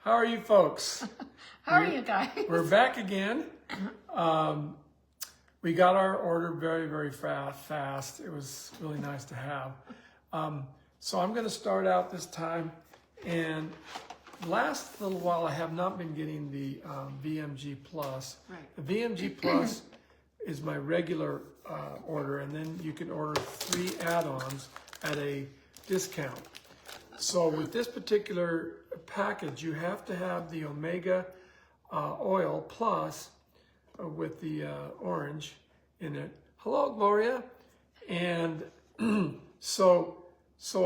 How are you folks? How are you guys? We're back again. We got our order very, very fast. It was really nice to have. So I'm going to start out this time. And last little while, I have not been getting the VMG Plus. Right. The VMG Plus is my regular order, and then you can order 3 add-ons at a discount. So with this particular package, you have to have the Omega Oil Plus with the orange in it. Hello, Gloria. And so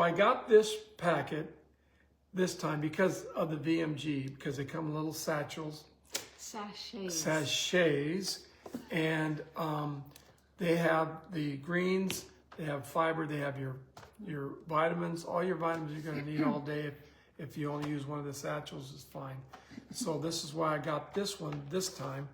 I got this packet this time because of the VMG, because they come in little satchels. Sachets. And they have the greens, they have fiber, they have your vitamins. All your vitamins you're going to need all day. If you only use one of the satchels, is fine. So this is why I got this one this time.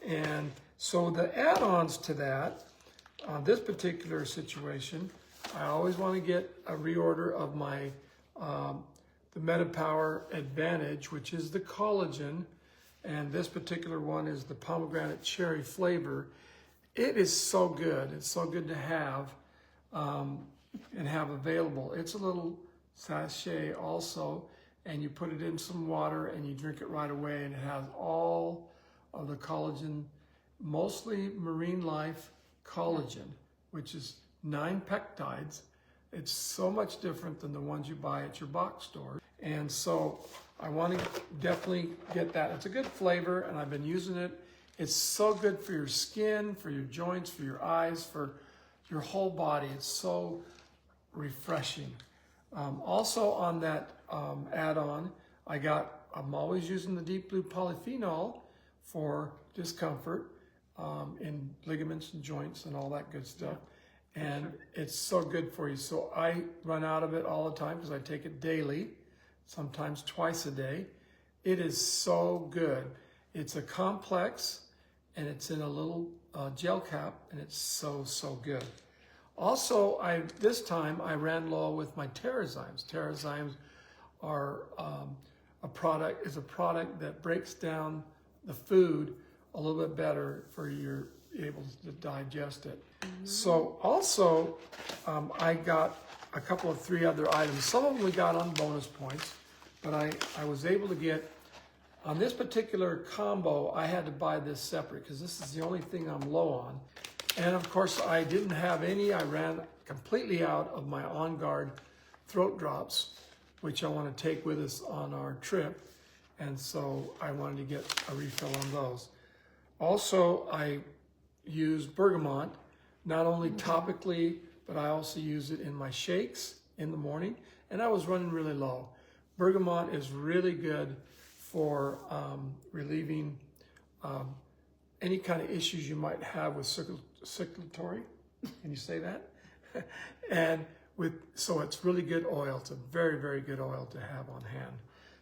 And so the add-ons to that, this particular situation, I always want to get a reorder of my the MetaPower Advantage, which is the collagen, and this particular one is the pomegranate cherry flavor. It is so good. It's so good to have and have available. It's a little sachet also, and you put it in some water and you drink it right away, and it has all of the collagen, mostly marine life collagen, which is 9 peptides. It's so much different than the ones you buy at your box store. And so I want to definitely get that. It's a good flavor, and I've been using it. It's so good for your skin, for your joints, for your eyes, for your whole body. It's so refreshing. Also on that add-on, I'm always using the Deep Blue Polyphenol for discomfort in ligaments and joints and all that good stuff. And it's so good for you. So I run out of it all the time because I take it daily, sometimes twice a day. It is so good. It's a complex, and it's in a little gel cap, and it's so good. Also, this time I ran low with my TerraZymes. TerraZymes are a product that breaks down the food a little bit better for you able to digest it. Mm-hmm. So also, I got a couple of 3 other items. Some of them we got on bonus points, but I was able to get, on this particular combo, I had to buy this separate because this is the only thing I'm low on. And of course, I didn't have any. I ran completely out of my On Guard throat drops, which I want to take with us on our trip. And so I wanted to get a refill on those. Also, I use bergamot, not only topically, but I also use it in my shakes in the morning. And I was running really low. Bergamot is really good for relieving any kind of issues you might have with circulatory. Can you say that? So it's really good oil. It's a very, very good oil to have on hand.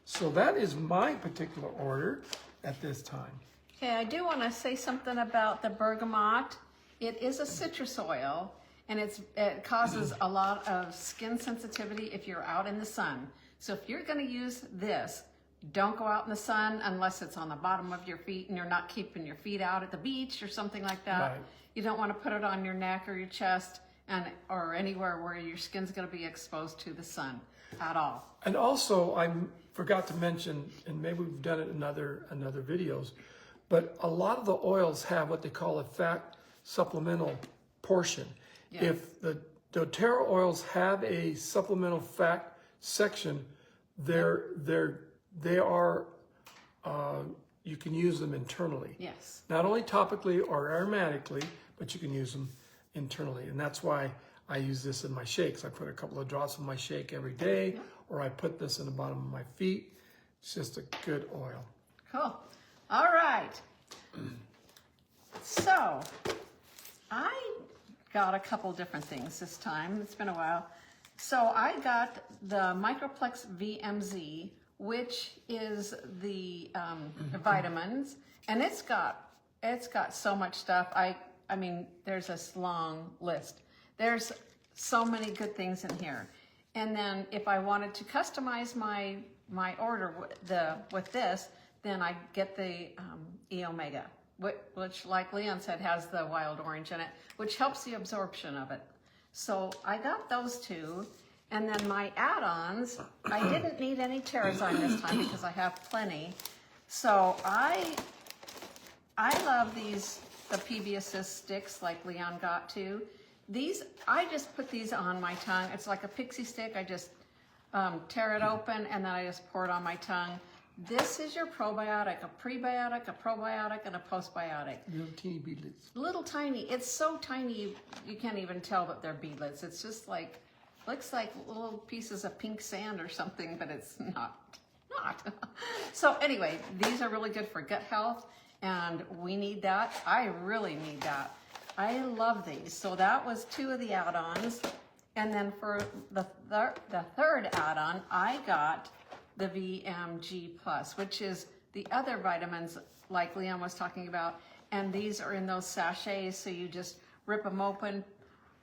So that is my particular order at this time. Okay, I do want to say something about the bergamot. It is a citrus oil, and it causes a lot of skin sensitivity if you're out in the sun. So if you're going to use this, don't go out in the sun unless it's on the bottom of your feet and you're not keeping your feet out at the beach or something like that. Right. You don't want to put it on your neck or your chest or anywhere where your skin's going to be exposed to the sun at all. And also, I forgot to mention, and maybe we've done it in other videos, but a lot of the oils have what they call a fat supplemental portion. Yeah. If the doTERRA oils have a supplemental fat section, they are you can use them internally. Yes. Not only topically or aromatically, but you can use them internally. And that's why I use this in my shakes. I put a couple of drops in my shake every day, or I put this in the bottom of my feet. It's just a good oil. Cool. All right. So I got a couple different things this time. It's been a while. So I got the Microplex VMZ, which is the vitamins, and it's got so much stuff. I mean, there's this long list. There's so many good things in here. And then if I wanted to customize my my order with this, then I get the E Omega, which like Leon said has the wild orange in it, which helps the absorption of it. So I got those two, and then my add-ons, I didn't need any Terrazyme this time because I have plenty. So I love these, the PB Assist sticks like Leon got too. These, I just put these on my tongue. It's like a pixie stick. I just tear it open and then I just pour it on my tongue. This is your probiotic, a prebiotic, a probiotic, and a postbiotic. Little teeny beadlets. Little tiny. It's so tiny you can't even tell that they're beadlets. It's just like, looks like little pieces of pink sand or something, but it's not. So anyway, these are really good for gut health, and we need that. I really need that. I love these. So that was two of the add-ons. And then for the third add-on, I got the VMG Plus, which is the other vitamins like Leon was talking about. And these are in those sachets, so you just rip them open.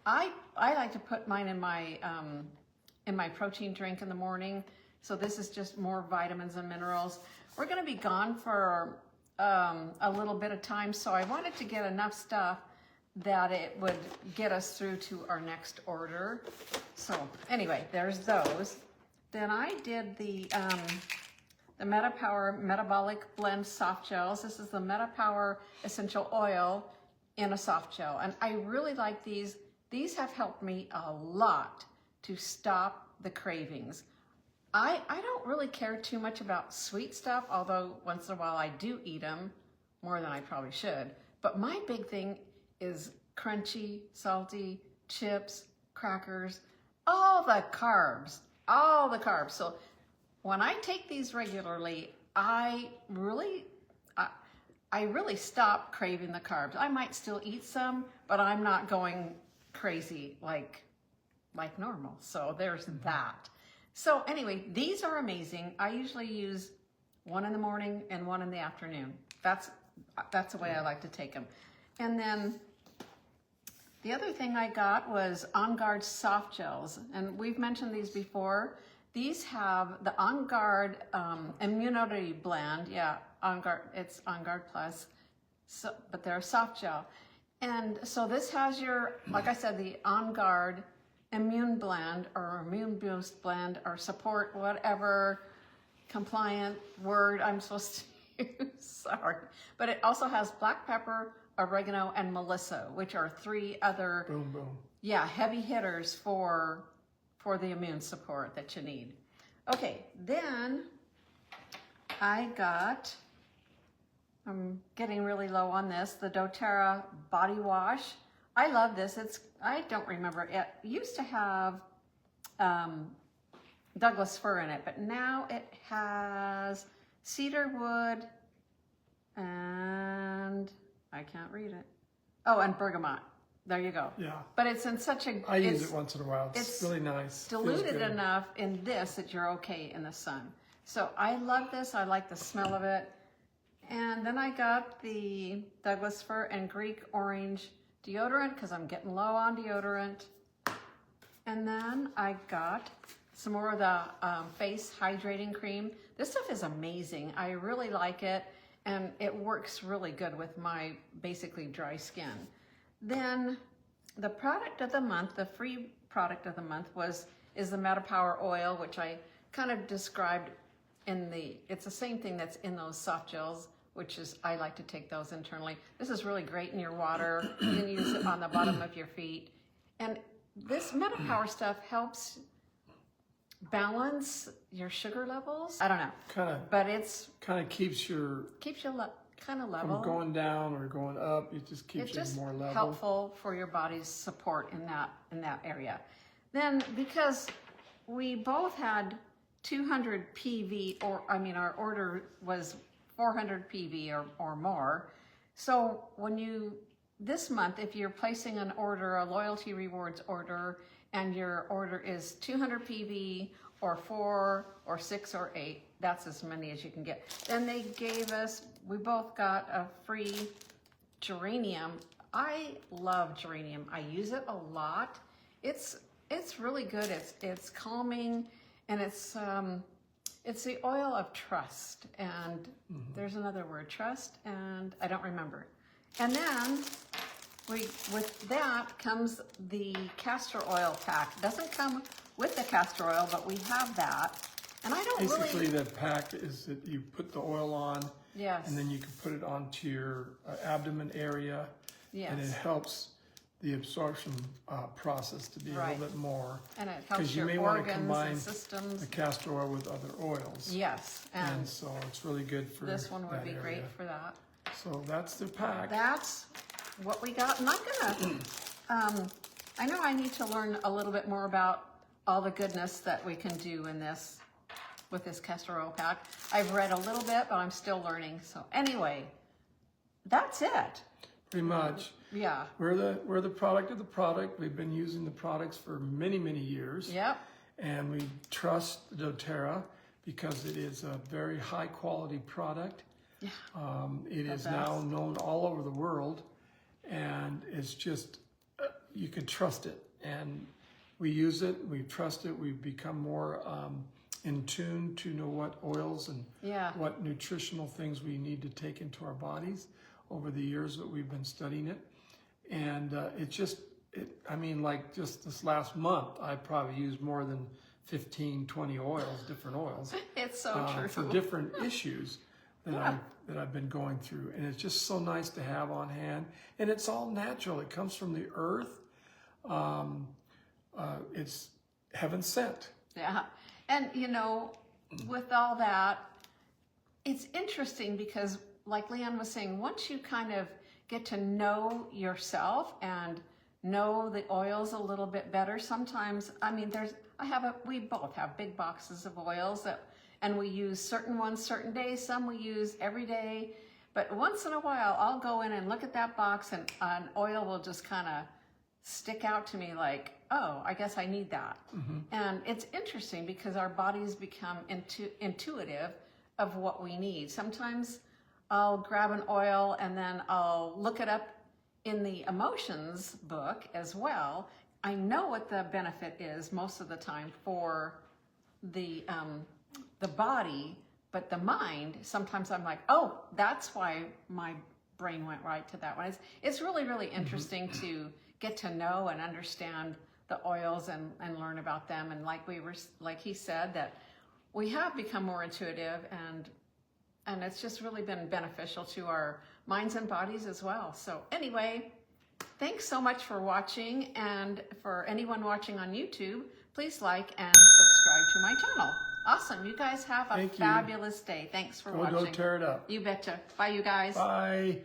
I like to put mine in my protein drink in the morning. So this is just more vitamins and minerals. We're going to be gone for a little bit of time, so I wanted to get enough stuff that it would get us through to our next order. So anyway, there's those. Then I did the MetaPower Metabolic Blend Soft Gels. This is the MetaPower Essential Oil in a soft gel. And I really like these. These have helped me a lot to stop the cravings. I don't really care too much about sweet stuff, although once in a while I do eat them, more than I probably should. But my big thing is crunchy, salty, chips, crackers, all the carbs. So when I take these regularly, I really stop craving the carbs. I might still eat some, but I'm not going crazy like normal. So there's that. So anyway, these are amazing. I usually use one in the morning and one in the afternoon. That's the way I like to take them. And then the other thing I got was On Guard soft gels, and we've mentioned these before. These have the On Guard Immunity Blend. Yeah, On Guard. It's On Guard Plus. So, but they're a soft gel, and so this has your, like I said, the On Guard Immune Blend or Immune Boost Blend or support, whatever compliant word I'm supposed to use. Sorry, but it also has black pepper, oregano, and melissa, which are three other heavy hitters for the immune support that you need. Okay, then I got, I'm getting really low on this, the doTERRA body wash. I love this. I don't remember, it used to have Douglas fir in it, but now it has cedar wood and I can't read it. Oh, and bergamot. There you go. Yeah. But it's in such a... I use it once in a while. It's really nice. Diluted enough in this that you're okay in the sun. So I love this. I like the smell of it. And then I got the Douglas fir and Greek orange deodorant because I'm getting low on deodorant. And then I got some more of the face hydrating cream. This stuff is amazing. I really like it. And it works really good with my basically dry skin. Then the product of the month, the free product of the month is the MetaPower oil, which I kind of described in it's the same thing that's in those soft gels, which is, I like to take those internally. This is really great in your water. You can use it on the bottom of your feet. And this MetaPower stuff helps balance your sugar levels. I don't know, but it's kind of keeps you kind of level. From going down or going up, it just keeps you more level. Helpful for your body's support in that area. Then because we both had 200 PV, our order was 400 PV or more. So this month, if you're placing an order, a loyalty rewards order, and your order is 200 PV or 4 or 6 or 8, that's as many as you can get. Then they gave us, we both got a free geranium. I love geranium. I use it a lot. It's really good. It's calming, and it's It's the oil of trust, and there's another word, trust, and I don't remember. And then with that comes the castor oil pack. It doesn't come with the castor oil, but we have that. And I don't Basically, the pack is that you put the oil on, Yes. and then you can put it onto your abdomen area, Yes. and it helps the absorption process to be a Right. little bit more. And it helps Because you your may want to organs combine and systems. the castor oil with other oils. Yes, And and so it's really good for this one would that be area. great for that. So that's the pack. That's what we got, and I'm gonna, I know I need to learn a little bit more about all the goodness that we can do in this, with this castor oil pack. I've read a little bit, but I'm still learning. So anyway, that's it. Pretty much. Yeah, We're the product of the product. We've been using the products for many, many years. yep, And we trust doTERRA because it is a very high quality product. yeah, It is best. now known all over the world, and it's just, you can trust it. And we use it, we trust it, we've become more in tune to know what oils and yeah, what nutritional things we need to take into our bodies over the years that we've been studying it. And I mean, like just this last month, I probably used more than 15, 20 oils, different oils. it's so true. For different issues that I've been going through, and it's just so nice to have on hand. And it's all natural. It comes from the earth. It's heaven sent. Yeah. And, you know, with all that, it's interesting because, like Leanne was saying, once you kind of get to know yourself and know the oils a little bit better, sometimes, I mean, we both have big boxes of oils and we use certain ones certain days, some we use every day. But once in a while, I'll go in and look at that box and an oil will just kind of stick out to me like, oh, I guess I need that. And it's interesting because our bodies become intuitive of what we need. Sometimes I'll grab an oil and then I'll look it up in the emotions book as well. I know what the benefit is most of the time for the body, but the mind, sometimes I'm like, oh, that's why my brain went right to that one. It's really, really interesting to get to know and understand the oils and learn about them. And like he said, that we have become more intuitive and it's just really been beneficial to our minds and bodies as well. So anyway, thanks so much for watching. And for anyone watching on YouTube, please like and subscribe to my channel. Awesome. You guys have a fabulous day. Thanks for watching. Go doTERRA it up. You betcha. Bye, you guys. Bye.